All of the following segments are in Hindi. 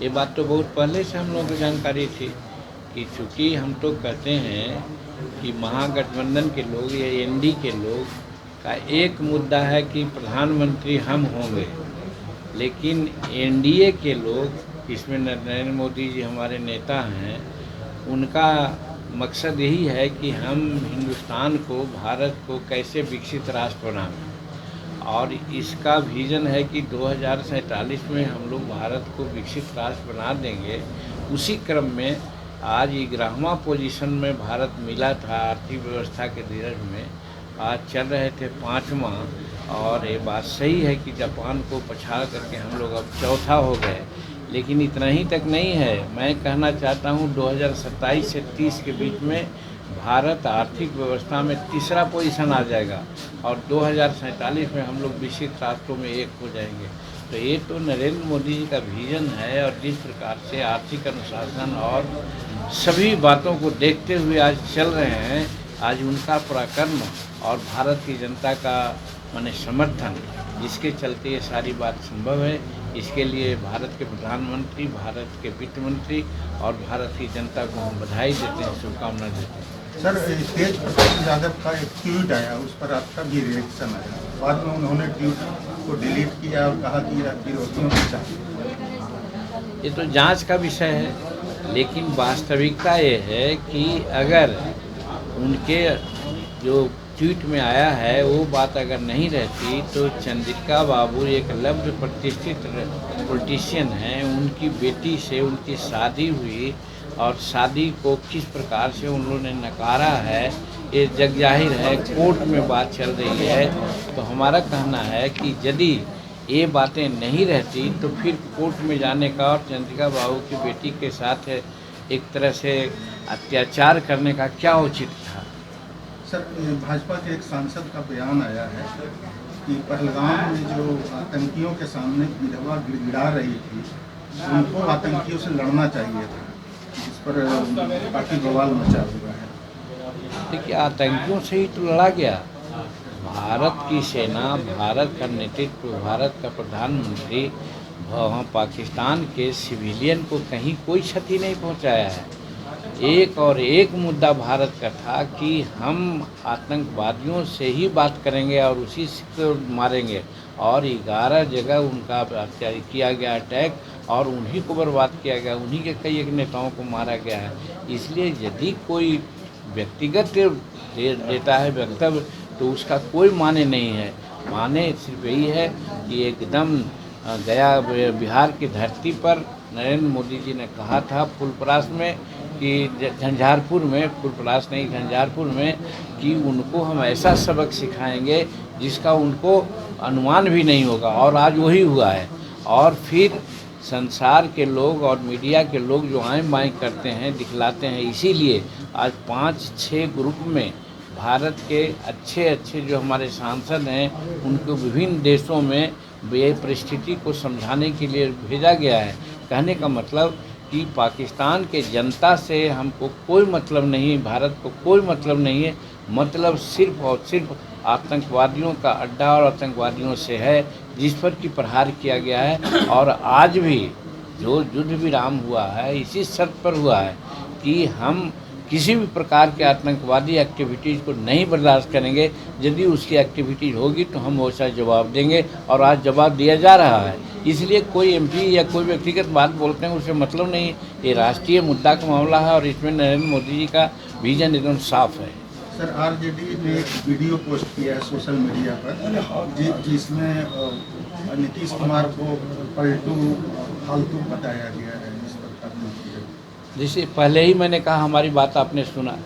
ये बात तो बहुत पहले से हम लोगों को जानकारी थी कि चूँकि हम तो कहते हैं कि महागठबंधन के लोग या एनडी के लोग का एक मुद्दा है कि प्रधानमंत्री हम होंगे, लेकिन एनडीए के लोग, इसमें नरेंद्र मोदी जी हमारे नेता हैं, उनका मकसद यही है कि हम हिंदुस्तान को, भारत को कैसे विकसित राष्ट्र बनाएं। और इसका विज़न है कि 2047 में हम लोग भारत को विकसित राष्ट्र बना देंगे। उसी क्रम में आज 11वां पोजीशन में भारत मिला था आर्थिक व्यवस्था के दृढ़ में, आज चल रहे थे 5वां। और ये बात सही है कि जापान को पछाड़ करके हम लोग अब चौथा हो गए, लेकिन इतना ही तक नहीं है। मैं कहना चाहता हूँ 2027 से 30 के बीच में भारत आर्थिक व्यवस्था में तीसरा पोजीशन आ जाएगा और 2047 में हम लोग विकसित राष्ट्रों में एक हो जाएंगे। तो ये तो नरेंद्र मोदी जी का विजन है, और जिस प्रकार से आर्थिक अनुशासन और सभी बातों को देखते हुए आज चल रहे हैं, आज उनका पराक्रम और भारत की जनता का माने समर्थन, जिसके चलते ये सारी बात संभव है। इसके लिए भारत के प्रधानमंत्री, भारत के वित्त मंत्री और भारत की जनता को हम बधाई देते हैं, शुभकामना देते हैं। सर, तेज प्रताप यादव का एक ट्वीट आया, उस पर आपका भी रिएक्शन आया। बाद में उन्होंने ट्वीट को डिलीट किया और कहा कि यह विरोधियों की चाह। ये तो जांच का विषय है, लेकिन वास्तविकता ये है कि अगर उनके जो ट्वीट में आया है वो बात अगर नहीं रहती तो चंद्रिका बाबू एक लब्ध प्रतिष्ठित पॉलिटिशियन हैं, उनकी बेटी से उनकी शादी हुई और शादी को किस प्रकार से उन्होंने नकारा है ये जग जाहिर है। कोर्ट में बात चल रही है, तो हमारा कहना है कि यदि ये बातें नहीं रहती तो फिर कोर्ट में जाने का और चंद्रिका बाबू की बेटी के साथ एक तरह से अत्याचार करने का क्या उचित था। सर, भाजपा के एक सांसद का बयान आया है कि पहलगाम में जो आतंकियों के सामने विधवा गिड़गिड़ा रही थी, उनको आतंकियों से लड़ना चाहिए था, जिस पर काफ़ी बवाल मचा हुआ है। देखिए, आतंकियों से ही तो लड़ा गया। भारत की सेना, भारत का नेतृत्व, भारत का प्रधानमंत्री वहाँ पाकिस्तान के सिविलियन को कहीं कोई क्षति नहीं पहुँचाया है। एक और एक मुद्दा भारत का था कि हम आतंकवादियों से ही बात करेंगे और उसी को मारेंगे, और 11 जगह उनका किया गया अटैक और उन्हीं को बर्बाद किया गया, उन्हीं के कई एक नेताओं को मारा गया है। इसलिए यदि कोई व्यक्तिगत देता है वक्तव्य तो उसका कोई माने नहीं है। माने सिर्फ यही है कि एकदम गया बिहार की धरती पर नरेंद्र मोदी जी ने कहा था फुलपरास में कि झंझारपुर में, फुलपरास नहीं झंझारपुर में, कि उनको हम ऐसा सबक सिखाएंगे जिसका उनको अनुमान भी नहीं होगा, और आज वही हुआ है। और फिर संसार के लोग और मीडिया के लोग जो आएँ बाएँ करते हैं, दिखलाते हैं, इसीलिए आज 5-6 ग्रुप में भारत के अच्छे जो हमारे सांसद हैं उनको विभिन्न देशों में ये परिस्थिति को समझाने के लिए भेजा गया है। कहने का मतलब कि पाकिस्तान के जनता से हमको कोई मतलब नहीं, भारत को कोई मतलब नहीं है, मतलब सिर्फ और सिर्फ आतंकवादियों का अड्डा और आतंकवादियों से है, जिस पर कि प्रहार किया गया है। और आज भी जो युद्ध विराम हुआ है इसी शर्त पर हुआ है कि हम किसी भी प्रकार के आतंकवादी एक्टिविटीज़ को नहीं बर्दाश्त करेंगे। यदि उसकी एक्टिविटीज़ होगी तो हम वैसा जवाब देंगे, और आज जवाब दिया जा रहा है। इसलिए कोई एमपी या कोई व्यक्तिगत बात बोलते हैं उससे मतलब नहीं, ये राष्ट्रीय मुद्दा का मामला है और इसमें नरेंद्र मोदी जी का विजन एकदम साफ है। सर, आरजेडी ने एक वीडियो पोस्ट किया है सोशल मीडिया पर जिसमें नीतीश कुमार को पलटू फालतू बताया गया है। इस पर जैसे पहले ही मैंने कहा, हमारी बात आपने सुना,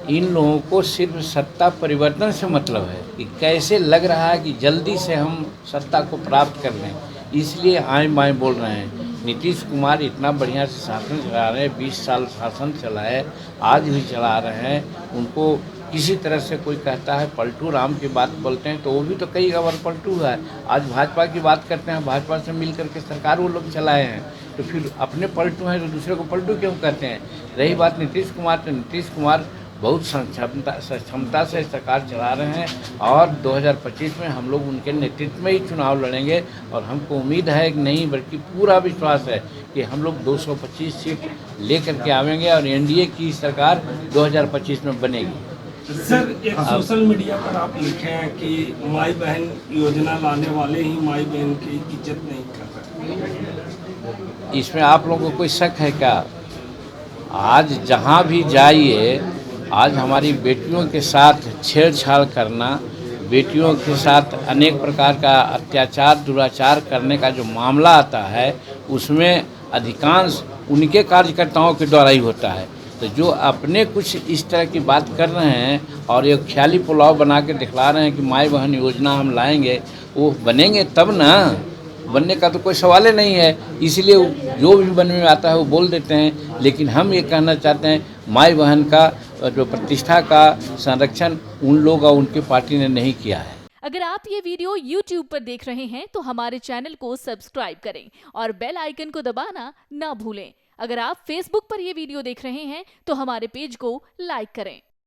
इन लोगों को सिर्फ सत्ता परिवर्तन से मतलब है कि कैसे लग रहा है कि जल्दी से हम सत्ता को प्राप्त कर लें, इसलिए आए बाएँ बोल रहे हैं। नीतीश कुमार इतना बढ़िया से शासन चला रहे हैं, 20 साल शासन चलाए, आज भी चला रहे हैं। उनको किसी तरह से कोई कहता है पलटू राम की बात बोलते हैं तो वो भी तो कई बार पलटू है। आज भाजपा की बात करते हैं, भाजपा से मिल करके सरकार वो लोग चलाए हैं, तो फिर अपने पलटू हैं तो दूसरे को पलटू क्यों कहते हैं। रही बात नीतीश कुमार, तो नीतीश कुमार बहुत सक्षमता से सरकार चला रहे हैं और 2025 में हम लोग उनके नेतृत्व में ही चुनाव लड़ेंगे और हमको उम्मीद है कि नहीं बल्कि पूरा विश्वास है कि हम लोग 225 सीट लेकर के आवेंगे और एनडीए की सरकार 2025 में बनेगी। सर, एक सोशल मीडिया पर आप लिखे हैं कि माई बहन योजना लाने वाले ही माई बहन की इज्जत नहीं कर सकते। इसमें आप लोगों को कोई शक है क्या? आज जहाँ भी जाइए, आज हमारी बेटियों के साथ छेड़छाड़ करना, बेटियों के साथ अनेक प्रकार का अत्याचार दुराचार करने का जो मामला आता है उसमें अधिकांश उनके कार्यकर्ताओं के द्वारा ही होता है। तो जो अपने कुछ इस तरह की बात कर रहे हैं और एक ख्याली पुलाव बना के दिखला रहे हैं कि माई बहन योजना हम लाएंगे, वो बनेंगे तब ना, बनने का तो कोई सवाल ही नहीं है। इसलिए जो भी बनने में आता है वो बोल देते हैं। लेकिन हम ये कहना चाहते हैं माई बहन का जो प्रतिष्ठा का संरक्षण उन लोग और उनकी पार्टी ने नहीं किया है। अगर आप ये वीडियो YouTube पर देख रहे हैं तो हमारे चैनल को सब्सक्राइब करें और बेल आइकन को दबाना ना भूलें। अगर आप Facebook पर ये वीडियो देख रहे हैं तो हमारे पेज को लाइक करें।